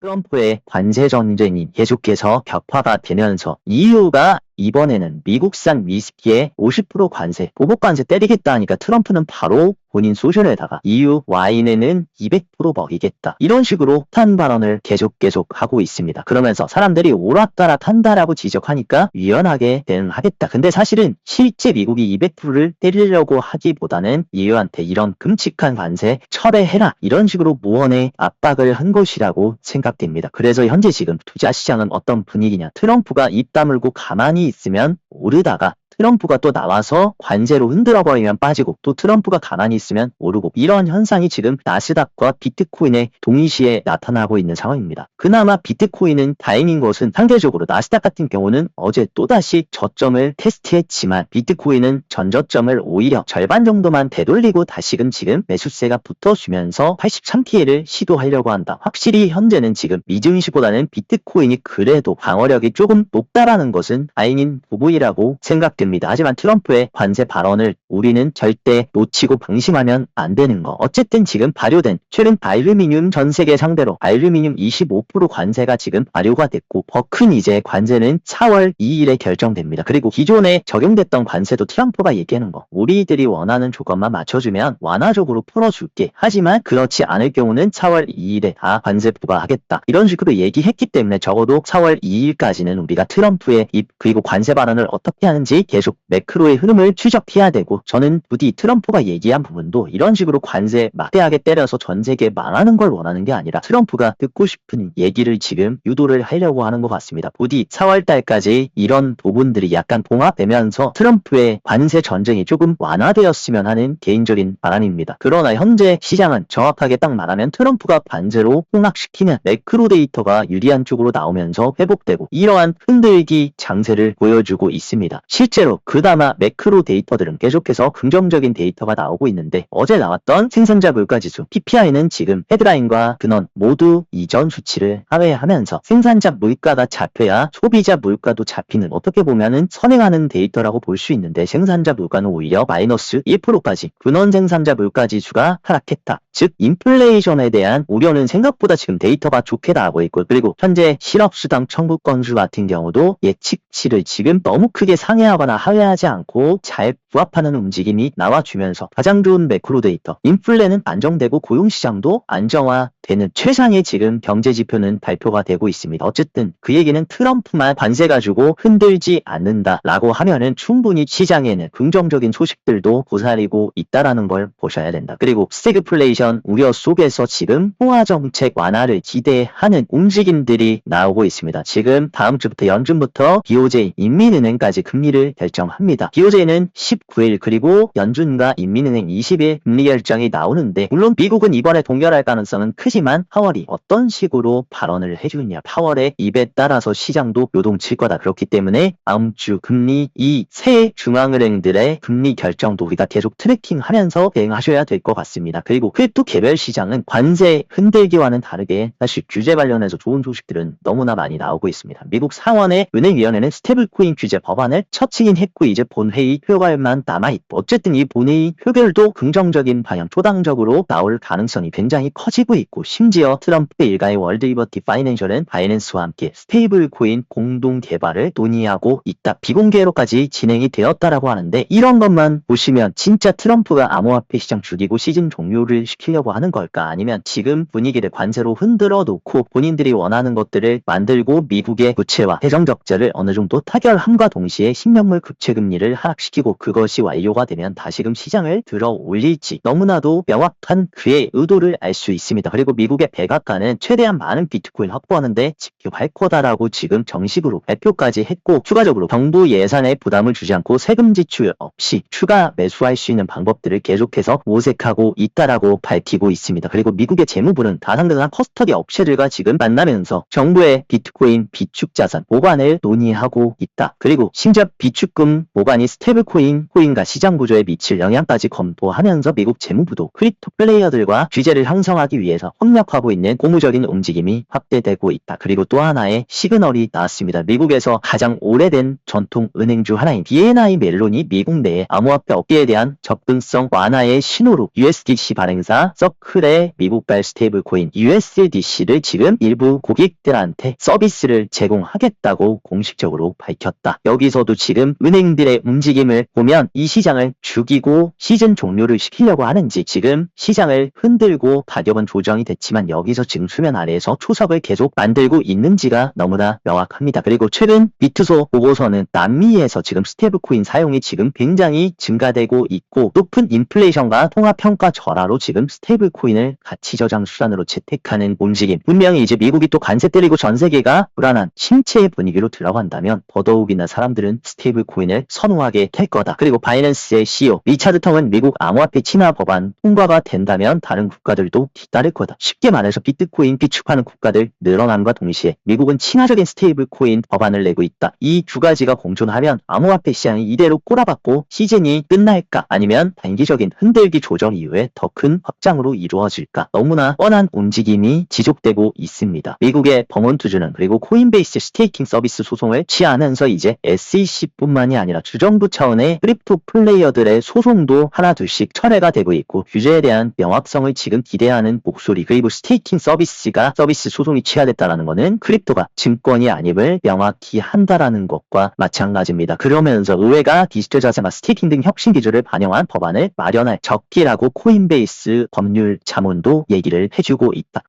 트럼프의 관세 전쟁이 계속해서 격화가 되면서 EU가 이번에는 미국산 위스키에 50% 관세, 보복 관세 때리겠다 하니까 트럼프는 바로 본인 소셜에다가 EU 와인에는 200% 먹이겠다. 이런 식으로 탄 발언을 계속 하고 있습니다. 그러면서 사람들이 오락가락 한다라고 지적하니까 유연하게 대응하겠다. 근데 사실은 실제 미국이 200%를 때리려고 하기보다는 EU한테 이런 끔찍한 관세 철회해라. 이런 식으로 무언의 압박을 한 것이라고 생각됩니다. 그래서 현재 지금 투자 시장은 어떤 분위기냐. 트럼프가 입 다물고 가만히 있으면 오르다가 트럼프가 또 나와서 관세로 흔들어버리면 빠지고 또 트럼프가 가만히 있으면 오르고 이런 현상이 지금 나스닥과 비트코인에 동시에 나타나고 있는 상황입니다. 그나마 비트코인은 다행인 것은 상대적으로 나스닥 같은 경우는 어제 또다시 저점을 테스트했지만 비트코인은 전저점을 오히려 절반 정도만 되돌리고 다시금 지금 매수세가 붙어주면서 83T를 시도하려고 한다. 확실히 현재는 지금 미증시보다는 비트코인이 그래도 방어력이 조금 높다라는 것은 다행인 부분이라고 생각됩니다. 하지만 트럼프의 관세 발언을 우리는 절대 놓치고 방심하면 안 되는 거. 어쨌든 지금 발효된 최근 알루미늄 전 세계 상대로 알루미늄 25% 관세가 지금 발효가 됐고 더 큰 이제 관세는 4월 2일에 결정됩니다. 그리고 기존에 적용됐던 관세도 트럼프가 얘기하는 거. 우리들이 원하는 조건만 맞춰주면 완화적으로 풀어줄게. 하지만 그렇지 않을 경우는 4월 2일에 다 관세 부과하겠다. 이런 식으로 얘기했기 때문에 적어도 4월 2일까지는 우리가 트럼프의 입 그리고 관세 발언을 어떻게 하는지 계속 매크로의 흐름을 추적해야 되고 저는 부디 트럼프가 얘기한 부분도 이런 식으로 관세 막대하게 때려서 전 세계 망하는 걸 원하는 게 아니라 트럼프가 듣고 싶은 얘기를 지금 유도를 하려고 하는 것 같습니다. 부디 4월 달까지 이런 부분들이 약간 봉합되면서 트럼프의 관세 전쟁이 조금 완화되었으면 하는 개인적인 바람입니다. 그러나 현재 시장은 정확하게 딱 말하면 트럼프가 관세로 폭락시키면 매크로 데이터가 유리한 쪽으로 나오면서 회복되고 이러한 흔들기 장세를 보여주고 있습니다. 실제로 그나마 매크로 데이터들은 계속해서 긍정적인 데이터가 나오고 있는데 어제 나왔던 생산자 물가지수 PPI는 지금 헤드라인과 근원 모두 이전 수치를 하회하면서 생산자 물가가 잡혀야 소비자 물가도 잡히는 어떻게 보면은 선행하는 데이터라고 볼 수 있는데 생산자 물가는 오히려 마이너스 1%까지 근원 생산자 물가지수가 하락했다. 즉 인플레이션에 대한 우려는 생각보다 지금 데이터가 좋게 나오고 있고 그리고 현재 실업수당 청구 건수 같은 경우도 예측치를 지금 너무 크게 상회하거나 하회하지 않고 잘 부합하는 움직임이 나와주면서 가장 좋은 매크로 데이터 인플레는 안정되고 고용시장도 안정화되는 최상의 지금 경제지표는 발표가 되고 있습니다. 어쨌든 그 얘기는 트럼프만 관세 가지고 흔들지 않는다라고 하면은 충분히 시장에는 긍정적인 소식들도 고사리고 있다라는 걸 보셔야 된다. 그리고 스태그플레이션 우려 속에서 지금 통화정책 완화를 기대하는 움직임들이 나오고 있습니다. 지금 다음 주부터 연준부터 BOJ 인민은행까지 금리를 결정합니다. BOJ는 19일 그리고 연준과 인민은행 20일 금리 결정이 나오는데 물론 미국은 이번에 동결할 가능성은 크지만 파월이 어떤 식으로 발언을 해주느냐 파월의 입에 따라서 시장도 요동칠 거다. 그렇기 때문에 다음 주 금리 이 세 중앙은행들의 금리 결정도 우리가 계속 트래킹하면서 대응하셔야 될 것 같습니다. 그리고 크립토 개별 시장은 관세 흔들기와는 다르게 사실 규제 관련해서 좋은 소식들은 너무나 많이 나오고 있습니다. 미국 상원의 은행위원회는 스테이블코인 규제 법안을 처치긴 했고 이제 본회의 표결만 남아있고 어쨌든 이 본회의 표결도 긍정적인 방향 초당적으로 나올 가능성이 굉장히 커지고 있고 심지어 트럼프의 일가의 월드 리버티 파이낸셜은 바이낸스와 함께 스테이블 코인 공동 개발을 논의하고 있다. 비공개로까지 진행이 되었다라고 하는데 이런 것만 보시면 진짜 트럼프가 암호화폐 시장 죽이고 시즌 종료를 시키려고 하는 걸까 아니면 지금 분위기를 관세로 흔들어 놓고 본인들이 원하는 것들을 만들고 미국의 부채와 재정적자를 어느 정도 타결함과 동시에 신명물 국채금리를 하락시키고 그것이 완료가 되면 다시금 시장을 들어 올릴지 너무나도 명확한 그의 의도를 알 수 있습니다. 그리고 미국의 백악관은 최대한 많은 비트코인 확보하는데 집중할 거다라고 지금 정식으로 발표까지 했고 추가적으로 정부 예산에 부담을 주지 않고 세금 지출 없이 추가 매수할 수 있는 방법들을 계속해서 모색하고 있다라고 밝히고 있습니다. 그리고 미국의 재무부는 다상등한 커스터디 업체들과 지금 만나면서 정부의 비트코인 비축자산 보관을 논의하고 있다. 그리고 심지어 비축금 보관이 스테이블코인과 시장 구조에 미칠 영향까지 검토하면서 미국 재무부도 크립토 플레이어들과 규제를 형성하기 위해서 협력하고 있는 고무적인 움직임이 확대되고 있다. 그리고 또 하나의 시그널이 나왔습니다. 미국에서 가장 오래된 전통 은행 중 하나인 BNI 멜론이 미국 내에 암호화폐 업계에 대한 접근성 완화의 신호로 USDC 발행사 자체가 서클의 미국발 스테이블 코인 USDC를 지금 일부 고객들한테 서비스를 제공하겠다고 공식적으로 밝혔다. 여기서도 지금 은행들의 움직임을 보면 이 시장을 죽이고 시즌 종료를 시키려고 하는지, 지금 시장을 흔들고 가격은 조정이 됐지만 여기서 지금 수면 아래에서 초석을 계속 만들고 있는지가 너무나 명확합니다. 그리고 최근 비트소 보고서는 남미에서 지금 스테이블 코인 사용이 지금 굉장히 증가되고 있고, 높은 인플레이션과 통화평가 절하로 지금 스테이블 코인을 가치 저장 수단으로 채택하는 움직임. 분명히 이제 미국이 또 관세 때리고 전 세계가 불안한 침체의 분위기로 들어간다면 더더욱이나 사람들은 스테이블 코인을 선호하게 될 거다. 그리고 바이낸스의 CEO 리차드 텅은 미국 암호화폐 친화 법안 통과가 된다면 다른 국가들도 뒤따를 거다. 쉽게 말해서 비트코인 비축하는 국가들 늘어남과 동시에 미국은 친화적인 스테이블 코인 법안을 내고 있다. 이 두 가지가 공존하면 암호화폐 시장이 이대로 꼬라박고 시즌이 끝날까, 아니면 단기적인 흔들기 조정 이후에 더 큰 확장으로 이루어질까, 너무나 뻔한 움직임이 지속되고 있습니다. 미국의 버몬트주는 그리고 코인베이스 스테이킹 서비스 소송을 취하면서 이제 SEC뿐만이 아니라 주정부 차원의 크립토 플레이어들의 소송도 하나둘씩 철회가 되고 있고, 규제에 대한 명확성을 지금 기대하는 목소리, 그리고 스테이킹 서비스가 서비스 소송이 취하됐다는 것은 크립토가 증권이 아님을 명확히 한다라는 것과 마찬가지입니다. 그러면서 의회가 디지털 자산과 스테이킹 등 혁신 기조를 반영한 법안을 마련할 적기라고 코인베이스 법률 자문도 얘기를 해주고 있다.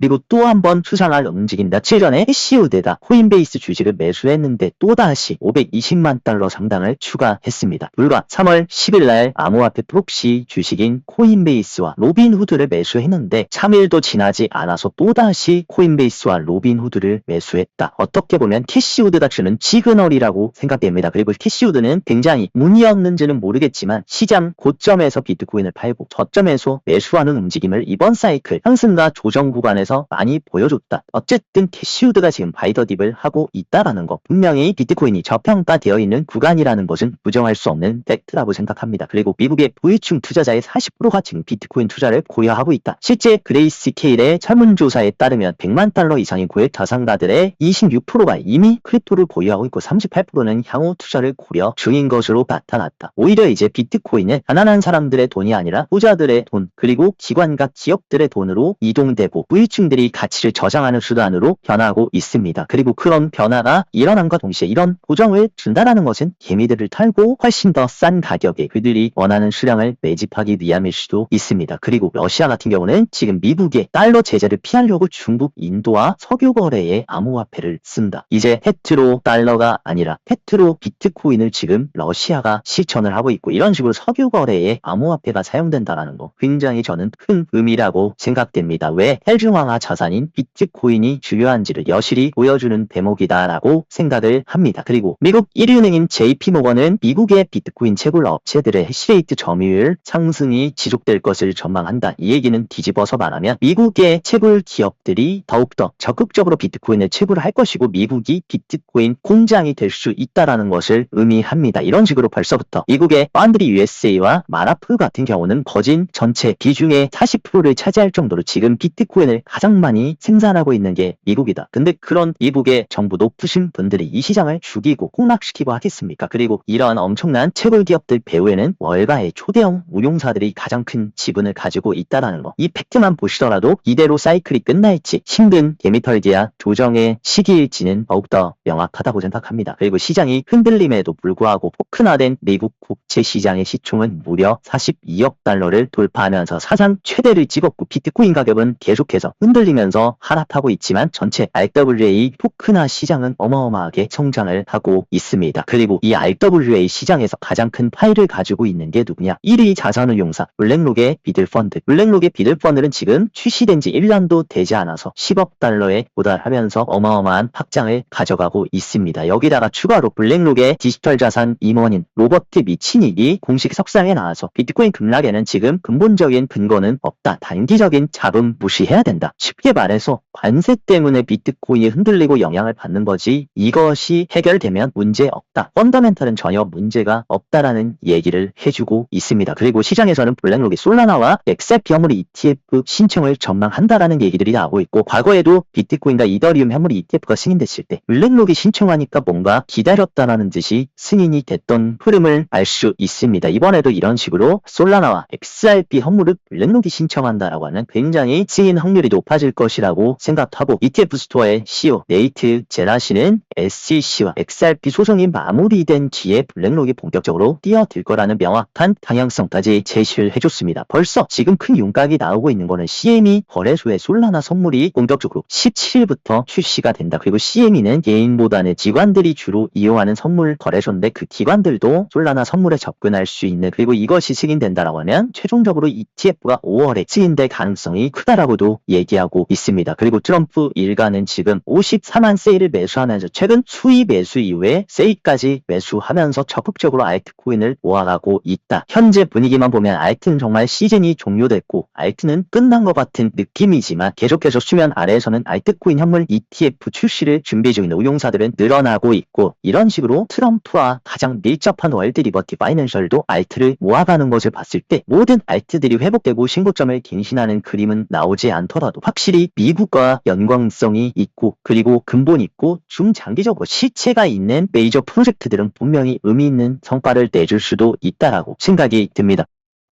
그리고 또 한 번 수상할 움직임. 며칠 전에 캐시우드가 코인베이스 주식을 매수했는데 또다시 520만 달러 상당을 추가했습니다. 불과 3월 10일 날 암호화폐 프록시 주식인 코인베이스와 로빈후드를 매수했는데 3일도 지나지 않아서 또다시 코인베이스와 로빈후드를 매수했다. 어떻게 보면 캐시우드가 주는 시그널이라고 생각됩니다. 그리고 캐시우드는 굉장히 운이 없는지는 모르겠지만 시장 고점에서 비트코인을 팔고 저점에서 매수하는 움직임을 이번 사이클 상승과 조정 구간에서 많이 보여줬다. 어쨌든 캐시우드가 지금 바이더딥을 하고 있다라는 것, 분명히 비트코인이 저평가되어 있는 구간이라는 것은 부정할 수 없는 팩트라고 생각합니다. 그리고 미국의 부유층 투자자의 40%가 지금 비트코인 투자를 고려하고 있다. 실제 그레이스케일의 설문조사에 따르면 100만 달러 이상의 고액 자산가들의 26%가 이미 크립토를 보유하고 있고 38%는 향후 투자를 고려 중인 것으로 나타났다. 오히려 이제 비트코인은 가난한 사람들의 돈이 아니라 부자들의 돈, 그리고 기관과 기업들의 돈으로 이동되고 부유층 들이 가치를 저장하는 수단으로 변하고 있습니다. 그리고 그런 변화가 일어남과 동시에 이런 보정을 준다는 것은 개미들을 털고 훨씬 더 싼 가격에 그들이 원하는 수량을 매집하기 위함일 수도 있습니다. 그리고 러시아 같은 경우는 지금 미국의 달러 제재를 피하려고 중국, 인도와 석유 거래에 암호화폐를 쓴다. 이제 페트로 달러가 아니라 페트로 비트코인을 지금 러시아가 실천을 하고 있고, 이런 식으로 석유 거래에 암호화폐가 사용된다는 거 굉장히 저는 큰 의미라고 생각됩니다. 왜 헬중앙화 자산인 비트코인이 중요한지를 여실히 보여주는 대목이다라고 생각을 합니다. 그리고 미국 1위 은행인 JP모건은 미국의 비트코인 채굴 업체들의 해시레이트 점유율 상승이 지속될 것을 전망한다. 이 얘기는 뒤집어서 말하면 미국의 채굴 기업들이 더욱더 적극적으로 비트코인을 채굴할 것이고 미국이 비트코인 공장이 될 수 있다라는 것을 의미합니다. 이런 식으로 벌써부터 미국의 파운드리 USA와 마라프 같은 경우는 거진 전체 비중의 40%를 차지할 정도로 지금 비트코인을 가장 많이 생산하고 있는 게 미국이다. 근데 그런 미국의 정부 높으신 분들이 이 시장을 죽이고 폭락시키고 하겠습니까? 그리고 이러한 엄청난 채굴 기업들 배후에는 월가의 초대형 운용사들이 가장 큰 지분을 가지고 있다는 거. 이 팩트만 보시더라도 이대로 사이클이 끝날지 힘든 개미털기야 조정의 시기일지는 더욱더 명확하다고 생각합니다. 그리고 시장이 흔들림에도 불구하고 토큰화된 미국 국채 시장의 시총은 무려 42억 달러를 돌파하면서 사상 최대를 찍었고, 비트코인 가격은 계속해서 흔들리면서 하락하고 있지만 전체 RWA 토큰화 시장은 어마어마하게 성장을 하고 있습니다. 그리고 이 RWA 시장에서 가장 큰 파일을 가지고 있는 게 누구냐? 1위 자산운용사 블랙록의 비들펀드. 블랙록의 비들펀드는 지금 출시된 지 1년도 되지 않아서 10억 달러에 도달하면서 어마어마한 확장을 가져가고 있습니다. 여기다가 추가로 블랙록의 디지털 자산 임원인 로버트 미치닉이 공식 석상에 나와서 비트코인 급락에는 지금 근본적인 근거는 없다. 단기적인 잡음 무시해야 된다. 있다. 쉽게 말해서 관세 때문에 비트코인이 흔들리고 영향을 받는 거지 이것이 해결되면 문제 없다. 펀더멘탈은 전혀 문제가 없다라는 얘기를 해주고 있습니다. 그리고 시장에서는 블랙록이 솔라나와 XRP 현물 ETF 신청을 전망한다라는 얘기들이 나오고 있고 과거에도 비트코인과 이더리움 현물 ETF가 승인됐을 때 블랙록이 신청하니까 뭔가 기다렸다라는 듯이 승인이 됐던 흐름을 알 수 있습니다. 이번에도 이런 식으로 솔라나와 XRP 현물을 블랙록이 신청한다라고 하는 굉장히 승인 확률이 높아질 것이라고 생각하고 ETF 스토어의 CEO 네이트 제라시는 SEC와 XRP 소송이 마무리된 뒤에 블랙록이 본격적으로 뛰어들 거라는 명확한 방향성까지 제시를 해줬습니다. 벌써 지금 큰 윤곽이 나오고 있는 거는 CME 거래소의 솔라나 선물이 본격적으로 17일부터 출시가 된다. 그리고 CME는 개인보다는 기관들이 주로 이용하는 선물 거래소인데 그 기관들도 솔라나 선물에 접근할 수 있는 그리고 이것이 승인된다라고 하면 최종적으로 ETF가 5월에 승인될 가능성이 크다라고도 얘기하고 있습니다. 그리고 트럼프 일가는 지금 54만 세일을 매수하면서 최근 수위 매수 이후에 세일까지 매수하면서 적극적으로 알트코인을 모아가고 있다. 현재 분위기만 보면 알트는 정말 시즌이 종료됐고 알트는 끝난 것 같은 느낌이지만 계속해서 수면 아래에서는 알트코인 현물 ETF 출시를 준비 중인 운용사들은 늘어나고 있고 이런 식으로 트럼프와 가장 밀접한 월드 리버티 파이낸셜도 알트를 모아가는 것을 봤을 때 모든 알트들이 회복되고 신고점을 갱신하는 그림은 나오지 않더라도 확실히 미국과 연관성이 있고 그리고 근본 있고 중장기적으로 실체가 있는 메이저 프로젝트들은 분명히 의미 있는 성과를 내줄 수도 있다라고 생각이 듭니다.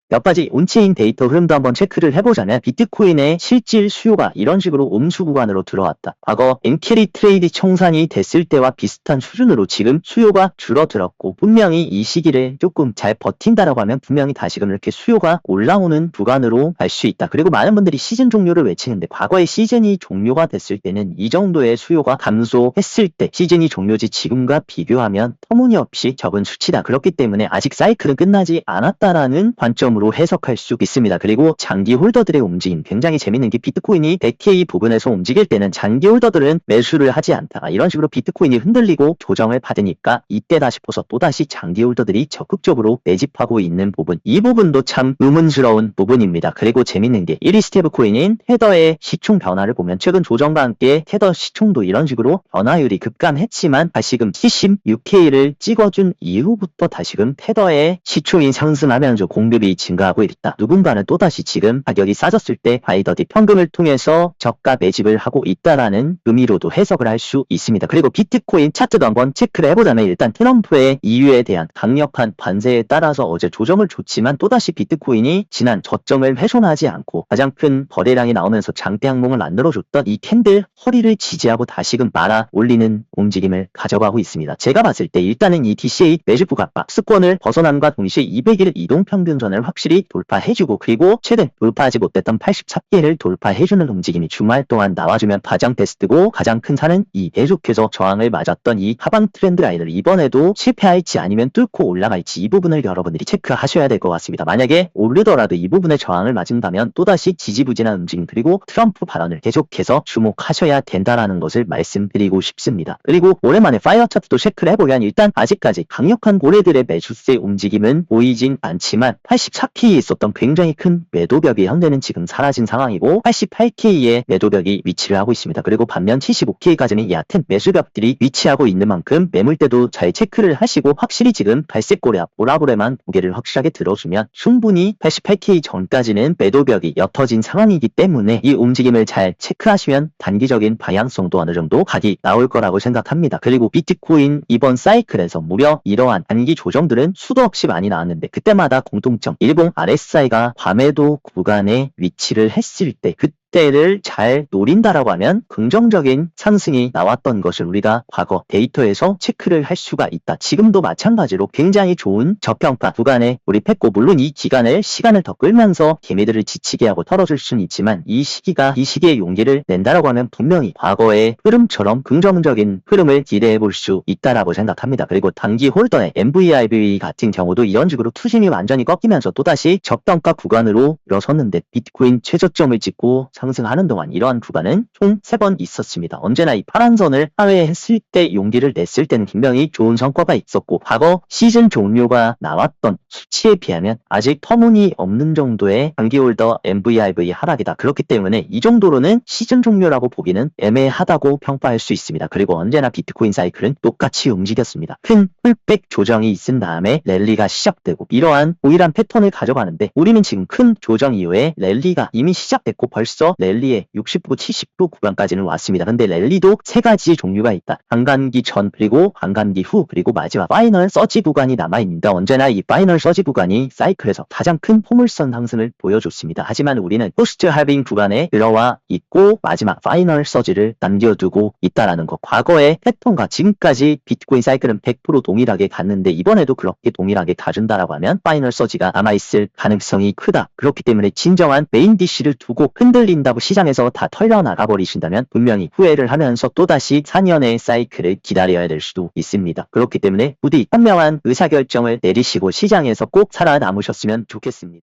몇 가지 온체인 데이터 흐름도 한번 체크를 해보자면 비트코인의 실질 수요가 이런 식으로 음수 구간으로 들어왔다. 과거 엔캐리 트레이드 청산이 됐을 때와 비슷한 수준으로 지금 수요가 줄어들었고 분명히 이 시기를 조금 잘 버틴다라고 하면 분명히 다시금 이렇게 수요가 올라오는 구간으로 갈 수 있다. 그리고 많은 분들이 시즌 종료를 외치는데 과거에 시즌이 종료가 됐을 때는 이 정도의 수요가 감소했을 때 시즌이 종료지 지금과 비교하면 터무니없이 적은 수치다. 그렇기 때문에 아직 사이클은 끝나지 않았다라는 관점으로 해석할 수 있습니다. 그리고 장기 홀더들의 움직임 굉장히 재밌는 게 비트코인이 100K 부근에서 움직일 때는 장기 홀더들은 매수를 하지 않다가 이런 식으로 비트코인이 흔들리고 조정을 받으니까 이때다 싶어서 또다시 장기 홀더들이 적극적으로 매집하고 있는 부분 이 부분도 참 의문스러운 부분입니다. 그리고 재밌는 게 1위 스테이블 코인인 테더의 시총 변화를 보면 최근 조정과 함께 테더 시총도 이런 식으로 변화율이 급감했지만 다시금 76K를 찍어준 이후부터 다시금 테더의 시총이 상승하면서 공급이 증가하고 있다. 누군가는 또다시 지금 가격이 싸졌을 때 바이더디 현금을 통해서 저가 매집을 하고 있다라는 의미로도 해석을 할 수 있습니다. 그리고 비트코인 차트도 한번 체크를 해보자면 일단 트럼프의 EU에 대한 강력한 관세에 따라서 어제 조정을 줬지만 또다시 비트코인이 지난 저점을 훼손하지 않고 가장 큰 거래량이 나오면서 장대 항목을 만들어줬던 이 캔들 허리를 지지하고 다시금 말아 올리는 움직임을 가져가고 있습니다. 제가 봤을 때 일단은 이 DCA 매집부가 박스권을 벗어남과 동시에 200일 이동평균선을 확실히 돌파해주고 그리고 최근 돌파하지 못했던 84개를 돌파해주는 움직임이 주말 동안 나와주면 가장 베스트고 가장 큰 산은 이 계속해서 저항을 맞았던 이 하방 트렌드 라인을 이번에도 실패할지 아니면 뚫고 올라갈지 이 부분을 여러분들이 체크하셔야 될 것 같습니다. 만약에 오르더라도 이 부분에 저항을 맞은다면 또다시 지지부진한 움직임 그리고 트럼프 발언을 계속해서 주목하셔야 된다라는 것을 말씀드리고 싶습니다. 그리고 오랜만에 파이어 차트도 체크를 해보면 일단 아직까지 강력한 고래들의 매수세 움직임은 보이진 않지만 84K에 있었던 굉장히 큰 매도벽이 현재는 지금 사라진 상황이고 88K의 매도벽이 위치를 하고 있습니다. 그리고 반면 75K까지는 얕은 매수벽들이 위치하고 있는 만큼 매물대도 잘 체크를 하시고 확실히 지금 갈색고래 앞 보라고래만 고개를 확실하게 들어주면 충분히 88K 전까지는 매도벽이 옅어진 상황이기 때문에 이 움직임을 잘 체크하시면 단기적인 방향성도 어느 정도 각이 나올 거라고 생각합니다. 그리고 비트코인 이번 사이클에서 무려 이러한 단기 조정들은 수도 없이 많이 나왔는데 그때마다 공통점 10 RSI가 과매도 구간에 위치를 했을 때 그때를 잘 노린다라고 하면 긍정적인 상승이 나왔던 것을 우리가 과거 데이터에서 체크를 할 수가 있다. 지금도 마찬가지로 굉장히 좋은 저평가 구간에 몰입했고 물론 이 시간을 더 끌면서 개미들을 지치게 하고 털어줄 수는 있지만 이 시기에 용기를 낸다라고 하면 분명히 과거의 흐름처럼 긍정적인 흐름을 기대해 볼 수 있다라고 생각합니다. 그리고 단기 홀더의 MVIB 같은 경우도 이런 식으로 투심이 완전히 꺾이면서 또다시 저평가 구간으로 일어섰는데 비트코인 최저점을 찍고 상승하는 동안 이러한 구간은 총 3번 있었습니다. 언제나 이 파란 선을 하회했을 때 용기를 냈을 때는 분명히 좋은 성과가 있었고 과거 시즌 종료가 나왔던 수치에 비하면 아직 터무니없는 정도의 단기홀더 MVIV 하락이다. 그렇기 때문에 이 정도로는 시즌 종료라고 보기는 애매하다고 평가할 수 있습니다. 그리고 언제나 비트코인 사이클은 똑같이 움직였습니다. 큰 풀백 조정이 있은 다음에 랠리가 시작되고 이러한 오일한 패턴을 가져가는데 우리는 지금 큰 조정 이후에 랠리가 이미 시작됐고 벌써 랠리의 60도, 70도 구간까지는 왔습니다. 근데 랠리도 3가지 종류가 있다. 반감기 전 그리고 반감기 후 그리고 마지막 파이널 서지 구간이 남아있는데 언제나 이 파이널 서지 구간이 사이클에서 가장 큰 포물선 상승을 보여줬습니다. 하지만 우리는 포스트 할빙 구간에 들어와 있고 마지막 파이널 서지를 남겨두고 있다라는 것. 과거의 패턴과 지금까지 비트코인 사이클은 100% 동일하게 갔는데 이번에도 그렇게 동일하게 가준다라고 하면 파이널 서지가 남아있을 가능성이 크다. 그렇기 때문에 진정한 메인 DC를 두고 흔들린다고 시장에서 다 털려나가 버리신다면 분명히 후회를 하면서 또다시 4년의 사이클을 기다려야 될 수도 있습니다. 그렇기 때문에 부디 현명한 의사결정을 내리시고 시장에서 꼭 살아남으셨으면 좋겠습니다.